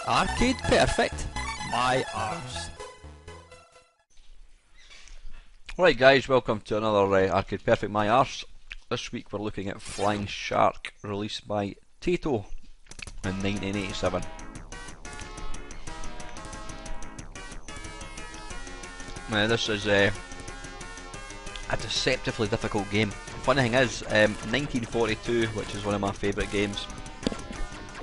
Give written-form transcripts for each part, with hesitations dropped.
Arcade Perfect, my Arse. Right guys, welcome to another Arcade Perfect, my Arse. This week we're looking at Flying Shark, released by Taito in 1987. Now this is a deceptively difficult game. Funny thing is, 1942, which is one of my favourite games,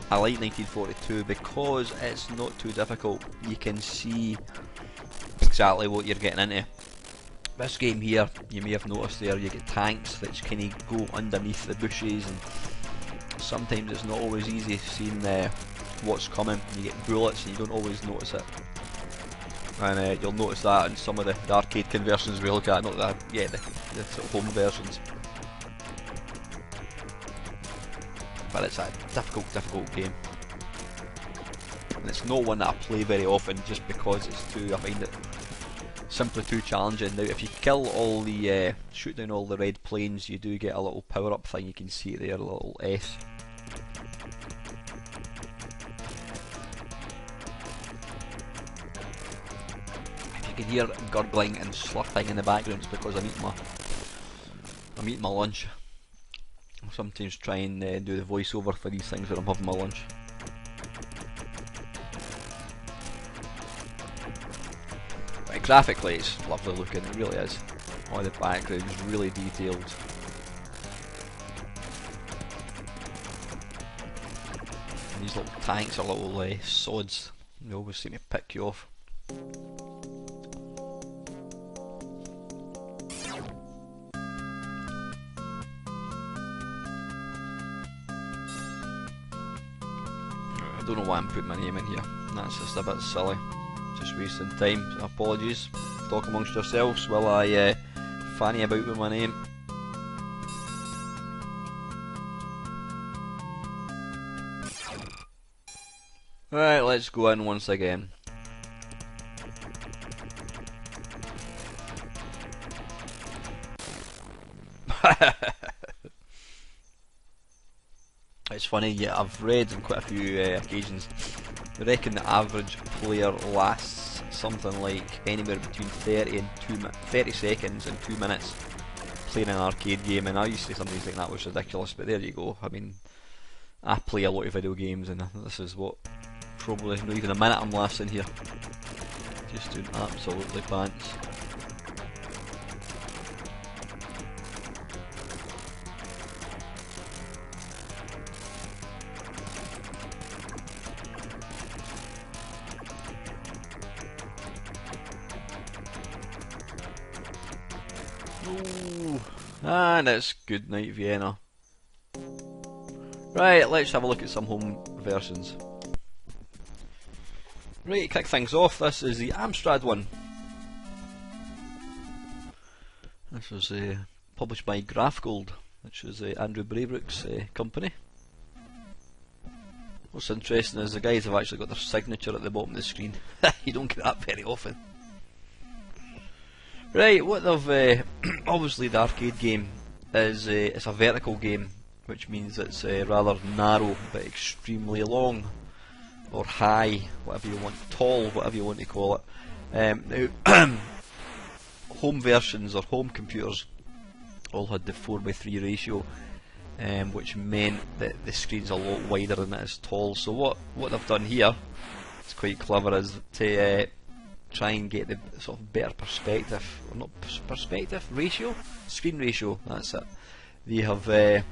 I like 1942 because it's not too difficult. You can see exactly what you're getting into. This game here, you may have noticed there, you get tanks that kind of go underneath the bushes, and sometimes it's not always easy seeing what's coming. You get bullets and you don't always notice it. And you'll notice that in some of the arcade conversions we look at, not the sort of home versions. But it's a difficult game. And it's not one that I play very often just because it's I find it simply too challenging. Now if you kill all the, shoot down all the red planes, you do get a little power up thing, you can see it there, a little S. If you can hear gurgling and slurping in the background, it's because I'm eating my lunch. I sometimes try and do the voiceover for these things when I'm having my lunch. But graphically it's lovely looking, it really is. All the background is really detailed. And these little tanks are little sods, they always seem to pick you off. I don't know why I'm putting my name in here, that's just a bit silly, just wasting time. Apologies, talk amongst yourselves while I fanny about with my name. Right, let's go in once again. It's funny, yeah, I've read on quite a few occasions, I reckon the average player lasts something like anywhere between 30 seconds and 2 minutes playing an arcade game, and I used to sometimes think that was ridiculous, but there you go. I mean, I play a lot of video games and this is what, probably not even a minute I'm lasting here, just doing absolutely pants. Ooh, and it's good night Vienna. Right, let's have a look at some home versions. Right, to kick things off, this is the Amstrad one. This was published by Graphgold, which is Andrew Braybrook's company. What's interesting is the guys have actually got their signature at the bottom of the screen. You don't get that very often. Right, what they've obviously the arcade game is it's a vertical game, which means it's rather narrow but extremely long, or high, whatever you want, tall, whatever you want to call it. Now, home versions or home computers all had the 4:3 ratio, which meant that the screen's a lot wider than it is tall. So what they've done here, it's quite clever, is to try and get the sort of better perspective, or not perspective, ratio? Screen ratio, that's it. They have they've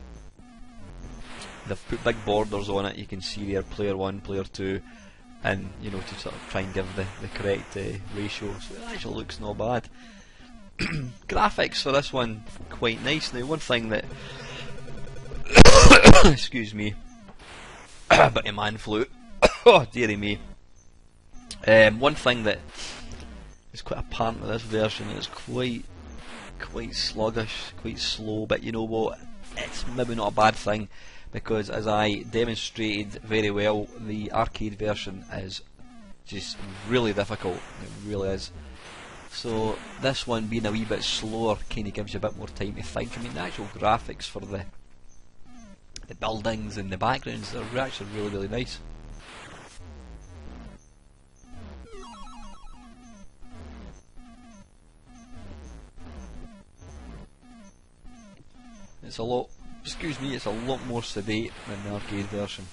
put big borders on it, you can see there player 1, player 2, and you know, to sort of try and give the correct ratio, so it actually looks not bad. Graphics for this one, quite nice. Now one thing that excuse me, a bit of man flu, oh dearie me. One thing that is quite apparent with this version is quite sluggish, quite slow, but you know what, it's maybe not a bad thing, because as I demonstrated very well, the arcade version is just really difficult, it really is. So this one being a wee bit slower kind of gives you a bit more time to think. I mean, the actual graphics for the buildings and the backgrounds are actually really nice. it's a lot, excuse me, it's a lot more sedate than the arcade version.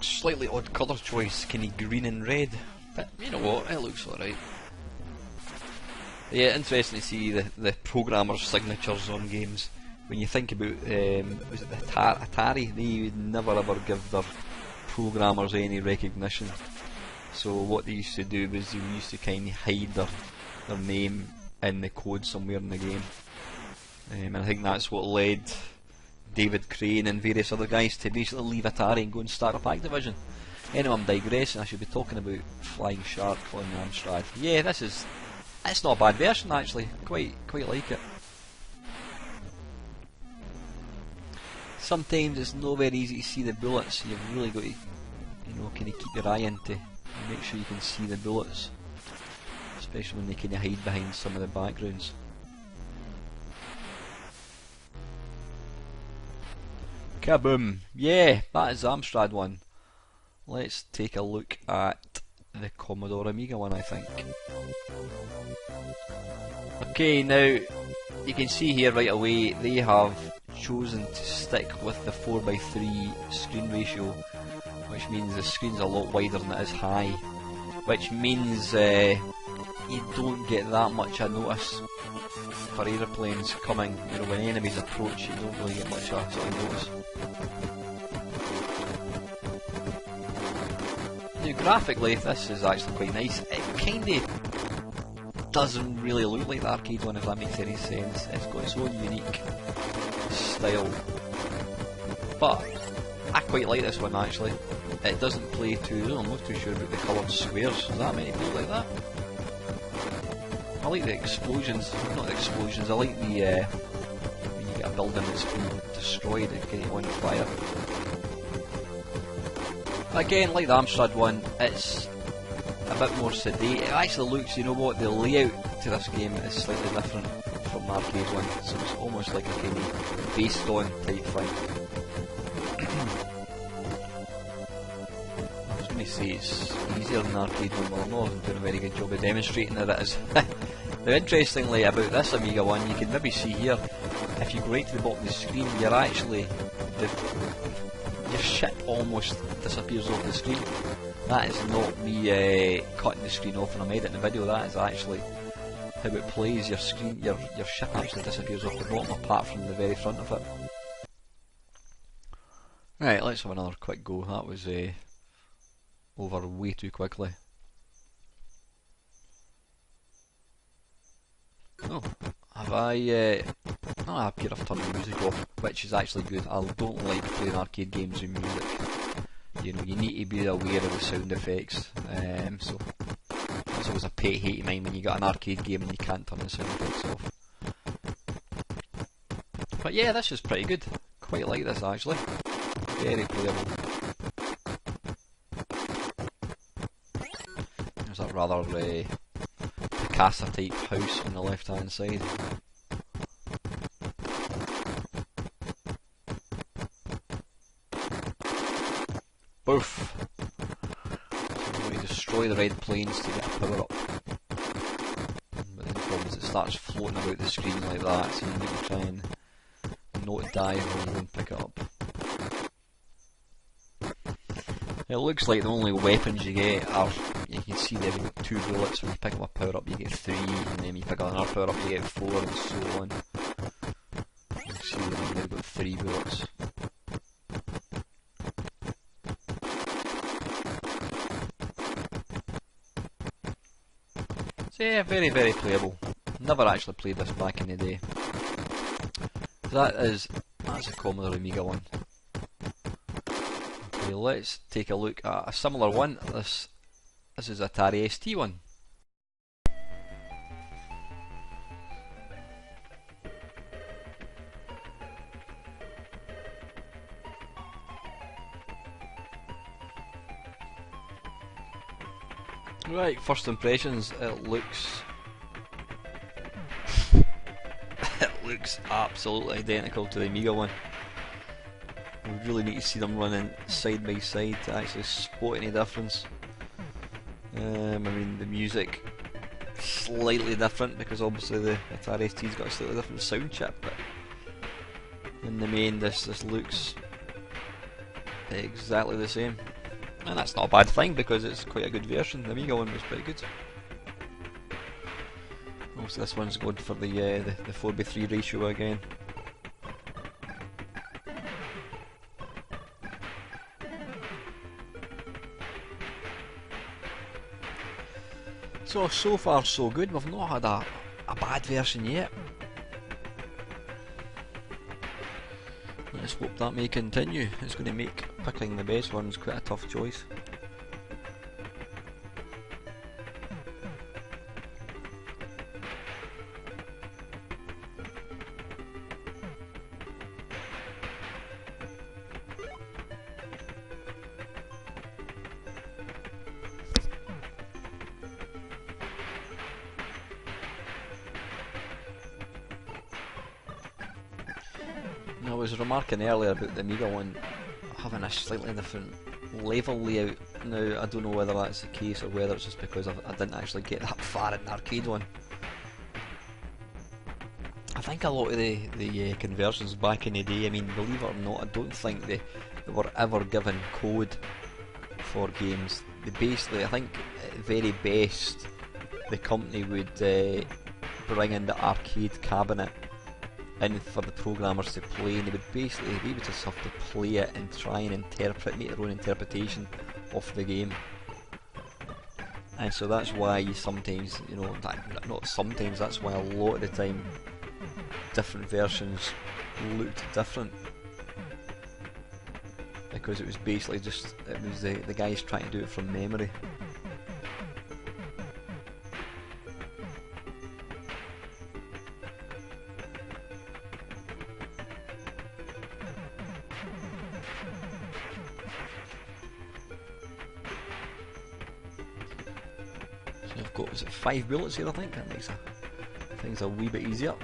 Slightly odd colour choice, kinda green and red, but you know what, it looks alright. Yeah, interesting to see the programmers' signatures on games. When you think about, was it the Atari, they would never ever give their programmers any recognition. So what they used to do was they used to kind of hide their name in the code somewhere in the game. And I think that's what led David Crane and various other guys to basically leave Atari and go and start up Activision. Anyway, I'm digressing. I should be talking about Flying Shark on the Amstrad. Yeah, it's not a bad version actually. Quite like it. Sometimes it's not very easy to see the bullets. You've really got to, kind of keep your eye into and make sure you can see the bullets, especially when they kind of hide behind some of the backgrounds. Kaboom! Yeah, that is the Amstrad one. Let's take a look at the Commodore Amiga one, I think. Okay, now you can see here right away they have chosen to stick with the 4:3 screen ratio, which means the screen's a lot wider than it is high, which means you don't get that much a notice for aeroplanes coming. When enemies approach, you don't really get much of a sort of notice. Now graphically, this is actually quite nice. It kinda doesn't really look like the arcade one, if that makes any sense. It's got its own unique style, but I quite like this one actually. It doesn't play too, I'm not too sure about the coloured squares. Is that many people like that? I like the explosions, not the explosions, I like the when you get a building that's been destroyed and get it on fire. Again, like the Amstrad one, it's a bit more sedate. It actually looks, you know what, the layout to this game is slightly different from the arcade one, so it's almost like a kind of based on type thing. I was going to say it's easier than the arcade one, but I'm not doing a very good job of demonstrating that it is. Now interestingly about this Amiga one, you can maybe see here, if you go right to the bottom of the screen, you're actually, your ship almost disappears off the screen. That is not me cutting the screen off when I'm editing the video, that is actually how it plays. Your screen, your ship actually disappears off the bottom apart from the very front of it. Right, let's have another quick go. That was over way too quickly. Oh, have I... oh, I appear I've turned the music off, which is actually good. I don't like playing arcade games with music. You need to be aware of the sound effects. So it's always a pet hate of mine when you got an arcade game and you can't turn the sound effects off. But yeah, this is pretty good. Quite like this actually. Very playable. There's that rather Picasso type house on the left hand side. Boof! So we destroy the red planes to get a power up. But the problem is it starts floating about the screen like that, so you need to try and not die rather than pick it up. It looks like the only weapons you get are, you can see they've got 2 bullets. When you pick up a power up you get 3, and then when you pick up another power up you get 4, and so on. You can see they've got 3 bullets. So yeah, very playable. Never actually played this back in the day. That's a Commodore Amiga one. Okay, let's take a look at a similar one. This is Atari ST one. Right, first impressions, it looks it looks absolutely identical to the Amiga one. We really need to see them running side by side to actually spot any difference. I mean, the music slightly different because obviously the Atari ST's got a slightly different sound chip, but in the main this looks exactly the same. And that's not a bad thing because it's quite a good version. The Amiga one was pretty good. Also, this one's going for the 4:3 ratio again. So far so good. We've not had a bad version yet. Let's hope that may continue. It's going to make picking the best ones quite a tough choice. I was remarking earlier about the Amiga one having a slightly different level layout. Now I don't know whether that's the case or whether it's just because I didn't actually get that far in the arcade one. I think a lot of the conversions back in the day, I mean, believe it or not, I don't think they were ever given code for games. They basically, I think at the very best, the company would bring in the arcade cabinet in for the programmers to play, and they would just have to play it and try and make their own interpretation of the game. And so that's why sometimes, you know, not sometimes, that's why a lot of the time different versions looked different, because it was basically just, it was the guys trying to do it from memory. So I've got, is it 5 bullets here I think? That makes things a wee bit easier.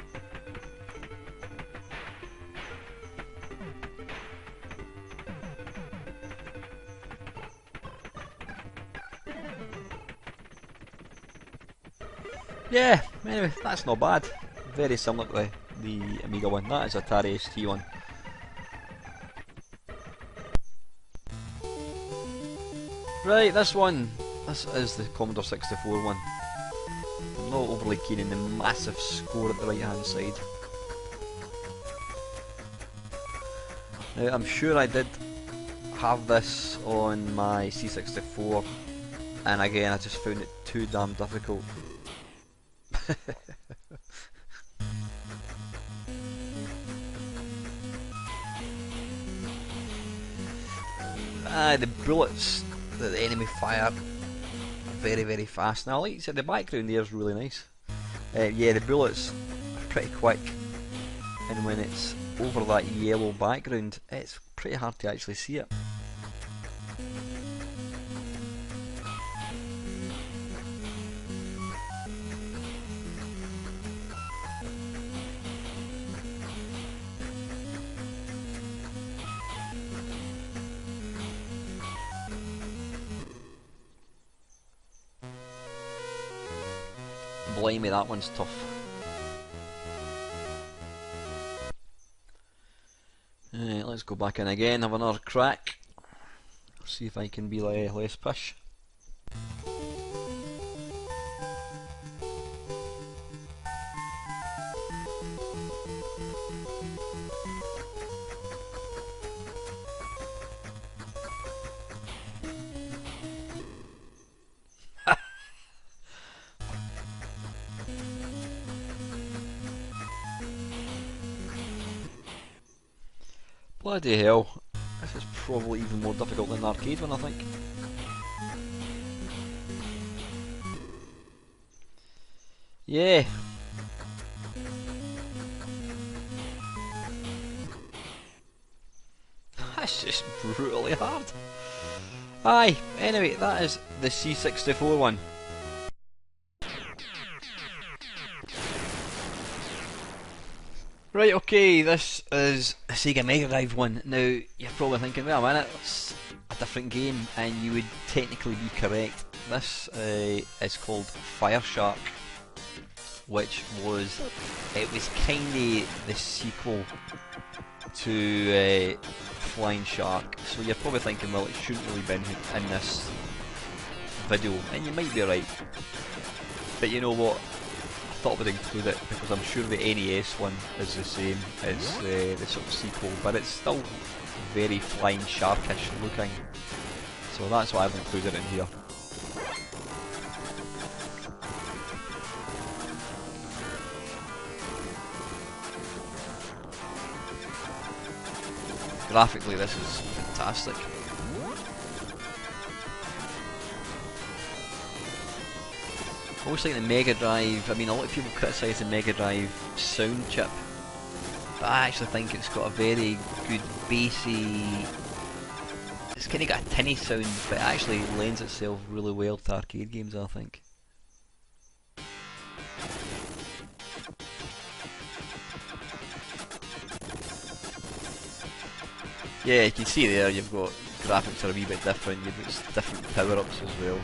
Yeah, anyway, that's not bad. Very similar to the Amiga one. That is a Atari ST one. Right, this is the Commodore 64 one. I'm not overly keen on the massive score at the right hand side. Now, I'm sure I did have this on my C64, and again I just found it too damn difficult. The bullets that the enemy fire very, very fast. Now, like you said, the background there is really nice. Yeah, the bullets are pretty quick, and when it's over that yellow background, it's pretty hard to actually see it. Blimey, that one's tough. Let's go back in again, have another crack. See if I can be less push. Bloody hell, this is probably even more difficult than the arcade one, I think. Yeah. That's just brutally hard. Aye, anyway, that is the C64 one. Right, okay, this is a Sega Mega Drive one. Now, you're probably thinking, wait a minute, it's a different game, and you would technically be correct. This is called Fire Shark, which was, it was kinda the sequel to Flying Shark. So you're probably thinking, well, it shouldn't really be in this video, and you might be right. But you know what? I thought I would include it because I'm sure the NES one is the same as the sort of sequel, but it's still very Flying Sharkish looking. So that's why I've included it in here. Graphically, this is fantastic. Obviously the Mega Drive, I mean, a lot of people criticise the Mega Drive sound chip, but I actually think it's got a very good bassy, it's kind of got a tinny sound, but it actually lends itself really well to arcade games, I think. Yeah, you can see there you've got graphics are a wee bit different, you've got different power-ups as well.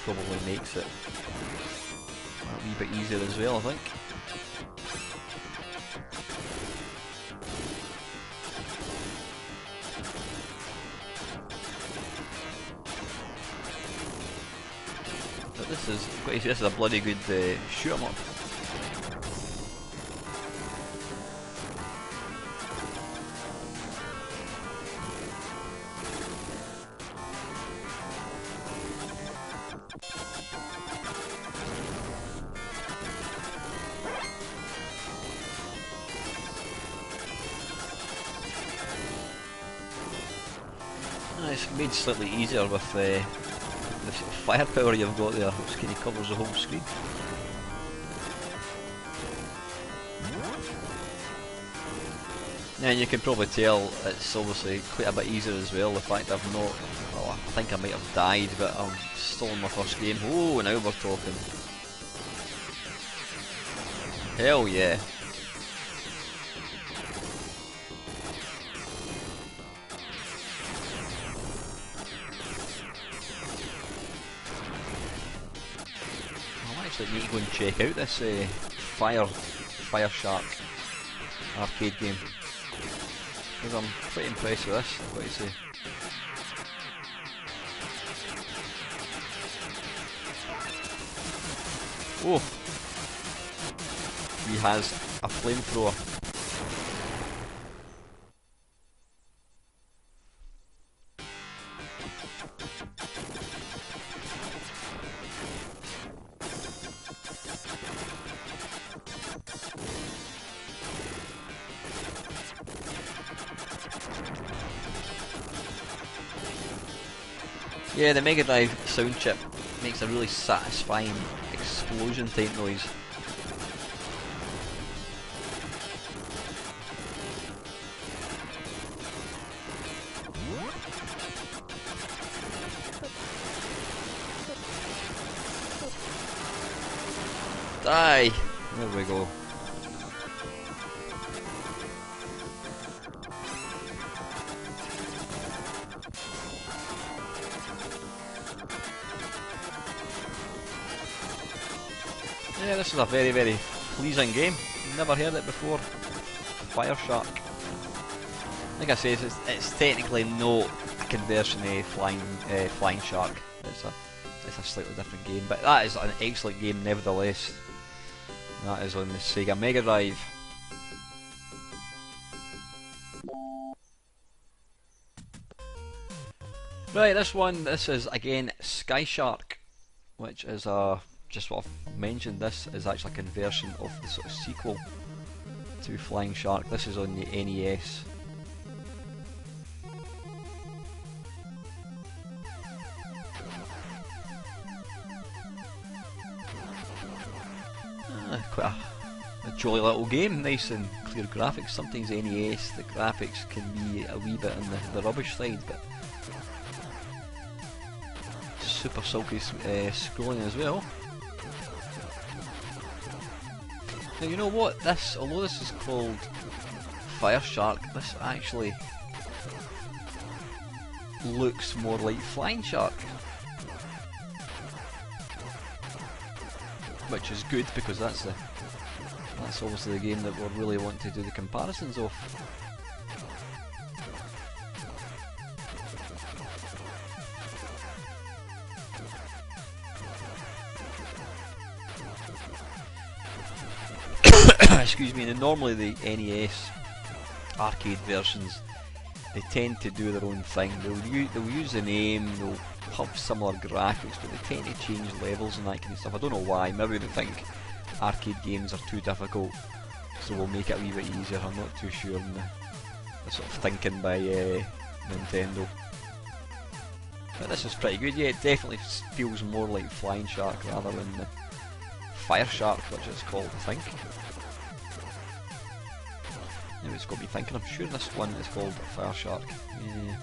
Probably makes it a wee bit easier as well, I think. But this is a bloody good shoot 'em up. It's made slightly easier with the sort of firepower you've got there, which kind of covers the whole screen. Yeah, and you can probably tell it's obviously quite a bit easier as well, the fact I've not, well, I think I might have died, but I'm still in my first game. Oh, now we're talking. Hell yeah. I need to go and check out this Fire Shark arcade game, because I'm pretty impressed with this, I've got to say. Oh! He has a flamethrower. Yeah, the Mega Drive sound chip makes a really satisfying explosion type noise. Die! There we go. Yeah, this is a very, very pleasing game. Never heard it before. Fire Shark. Like I say, it's technically not a conversion of Flying Shark. It's a slightly different game, but that is an excellent game nevertheless. That is on the Sega Mega Drive. Right, this is again Sky Shark, which is just what I've mentioned. This is actually a conversion of the sort of sequel to Flying Shark. This is on the NES. Quite a jolly little game, nice and clear graphics. Sometimes NES, the graphics can be a wee bit on the rubbish side, but super silky scrolling as well. Now you know what, this, although this is called Fire Shark, this actually looks more like Flying Shark. Which is good, because that's obviously the game that we're really wanting to do the comparisons of. Excuse me. And normally the NES arcade versions, they tend to do their own thing. They'll use the name, they'll have similar graphics, but they tend to change levels and that kind of stuff. I don't know why. Maybe they think arcade games are too difficult, so we'll make it a wee bit easier. I'm not too sure in the sort of thinking by Nintendo. But this is pretty good. Yeah, it definitely feels more like Flying Shark rather than the Fire Shark, which it's called, I think. Anyway, it's got me thinking. I'm sure this one is called Fire Shark. Yeah.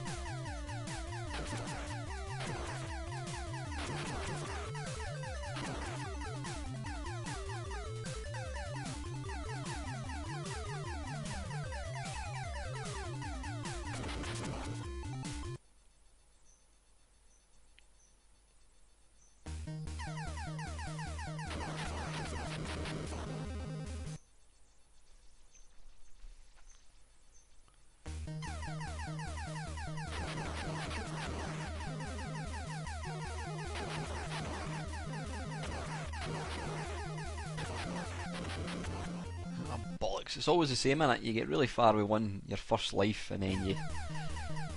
It's always the same, innit? You get really far with your first life, and then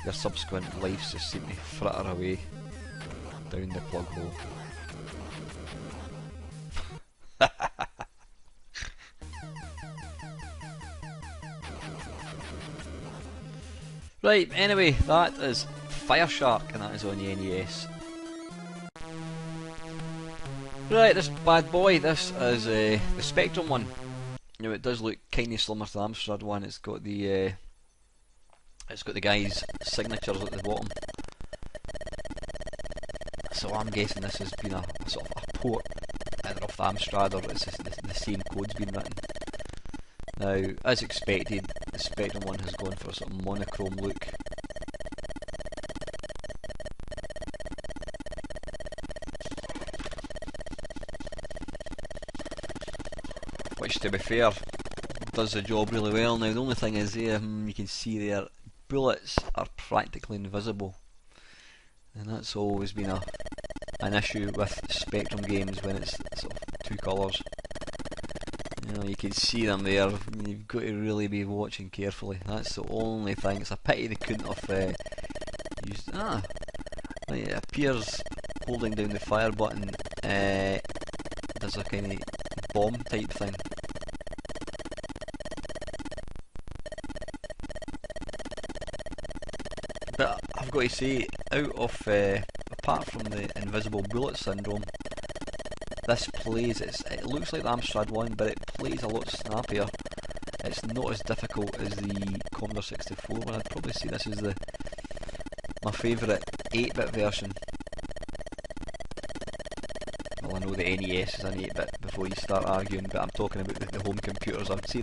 your subsequent lives just seem to fritter away down the plug hole. Right, anyway, that is Fire Shark, and that is on the NES. Right, this bad boy, this is the Spectrum one. Now it does look kinda similar to the Amstrad one. It's got the guy's signatures at the bottom. So I'm guessing this has been a sort of a port either off the Amstrad, or it's just the same code's been written. Now, as expected, the Spectrum one has gone for a sort of monochrome look. Which, to be fair, does the job really well. Now the only thing is there, you can see there, bullets are practically invisible, and that's always been an issue with Spectrum games when it's sort of two colours. You know, you can see them there. You've got to really be watching carefully. That's the only thing. It's a pity they couldn't have used. It appears holding down the fire button does a kind of bomb type thing. But I've got to say, out of apart from the invisible bullet syndrome, this plays. It looks like the Amstrad one, but it plays a lot snappier. It's not as difficult as the Commodore 64 one. I'd probably say this is my favourite 8-bit version. Well, I know the NES is an 8-bit before you start arguing, but I'm talking about the home computers. I would say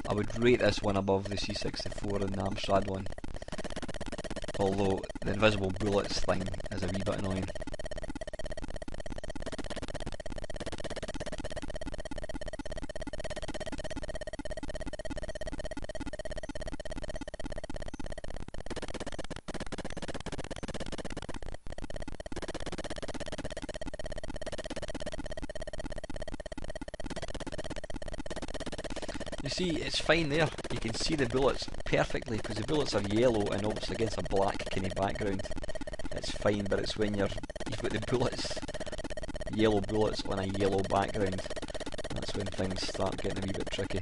I would rate this one above the C64 and the Amstrad one. Although the invisible bullets thing is a wee bit annoying. You see, it's fine there. You can see the bullets perfectly because the bullets are yellow, and obviously against a black kind of background, it's fine. But it's when you've got the bullets, yellow bullets on a yellow background, that's when things start getting a wee bit tricky.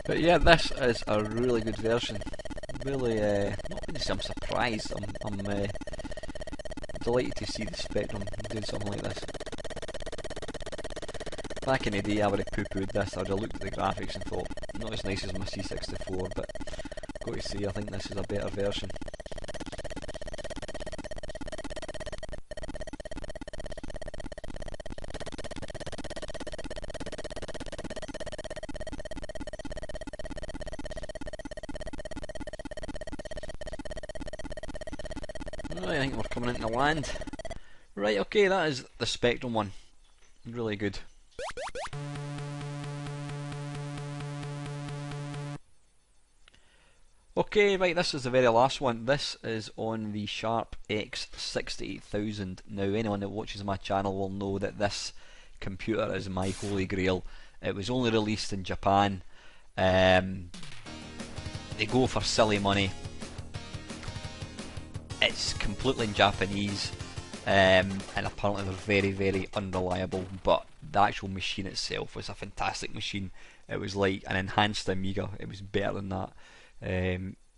But yeah, this is a really good version. Really, not going to say I'm surprised. I'm delighted to see the Spectrum doing something like this. Back in the day I would have poo-pooed this. I would have looked at the graphics and thought, not as nice as my C64, but got to say I think this is a better version. Right, I think we're coming into land. Right, okay, that is the Spectrum one. Really good. Okay, right, this is the very last one. This is on the Sharp X68000. Now, anyone that watches my channel will know that this computer is my holy grail. It was only released in Japan. They go for silly money. It's completely in Japanese, and apparently they're very, very unreliable, but the actual machine itself was a fantastic machine. It was like an enhanced Amiga. It was better than that.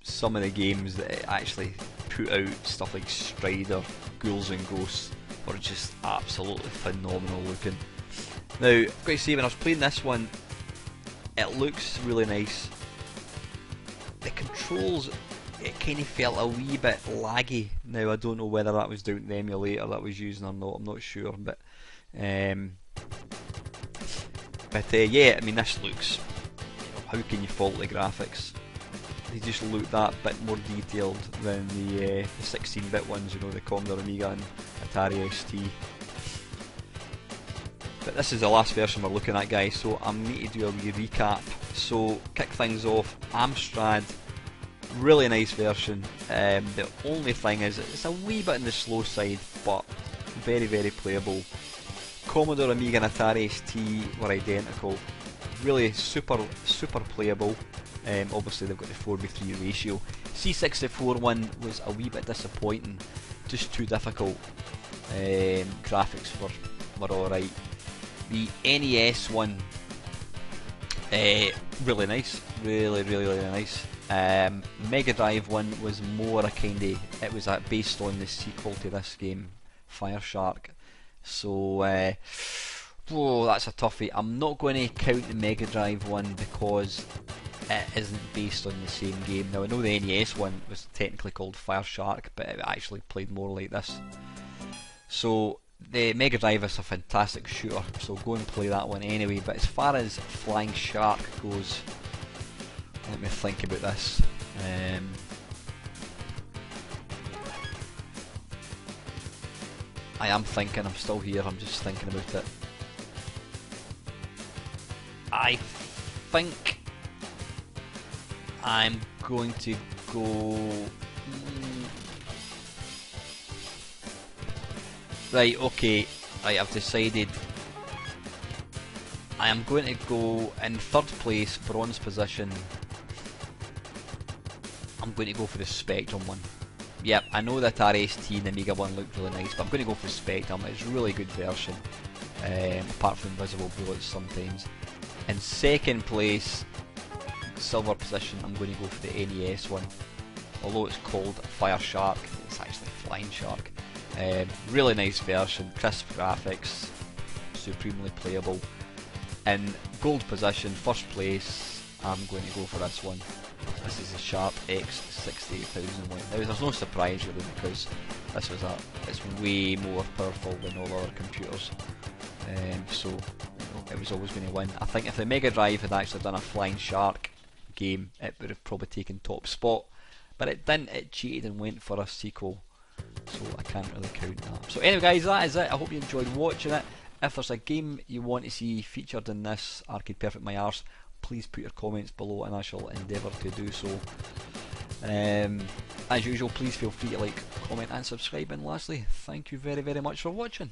Some of the games that it actually put out, stuff like Strider, Ghouls and Ghosts, were just absolutely phenomenal looking. Now, I've got to say, when I was playing this one, it looks really nice. The controls, it kind of felt a wee bit laggy. Now, I don't know whether that was down to the emulator that I was using or not, I'm not sure, but yeah, I mean, this looks, how can you fault the graphics? They just look that bit more detailed than the 16-bit ones, you know, the Commodore Amiga and Atari ST. But this is the last version we're looking at, guys, so I need to do a wee recap. So, kick things off, Amstrad, really nice version. The only thing is, it's a wee bit on the slow side, but very, very playable. Commodore Amiga and Atari ST were identical, really super playable. Obviously they've got the 4:3 ratio. C64 one was a wee bit disappointing, just too difficult. Graphics were alright. The NES one, really nice, really nice. Mega Drive one was more a it was based on the sequel to this game, Fire Shark. So, whoa, that's a toughie. I'm not going to count the Mega Drive one because it isn't based on the same game. Now, I know the NES one was technically called Fire Shark, but it actually played more like this. So, the Mega Drive is a fantastic shooter, so go and play that one anyway. But as far as Flying Shark goes, let me think about this. I am thinking, I'm still here, I'm just thinking about it. I think I'm going to go... Right, okay, right, I've decided I am going to go in third place, bronze position. I'm going to go for the Spectrum one. Yep, I know that Atari ST and the Amiga one looked really nice, but I'm going to go for the Spectrum. It's a really good version, apart from invisible bullets sometimes. In second place, silver position, I'm going to go for the NES one. Although it's called Fire Shark, it's actually Flying Shark. Really nice version, crisp graphics, supremely playable. In gold position, first place, I'm going to go for this one. This is the Sharp X68000 one. Now, there's no surprise really, because this was it's way more powerful than all other computers. So it was always going to win. I think if the Mega Drive had actually done a Flying Shark game, it would have probably taken top spot. But it didn't, it cheated and went for a sequel. So I can't really count that. So anyway guys, that is it. I hope you enjoyed watching it. If there's a game you want to see featured in this Arcade Perfect My Arse, please put your comments below and I shall endeavour to do so. As usual, please feel free to like, comment and subscribe, and lastly, thank you very much for watching.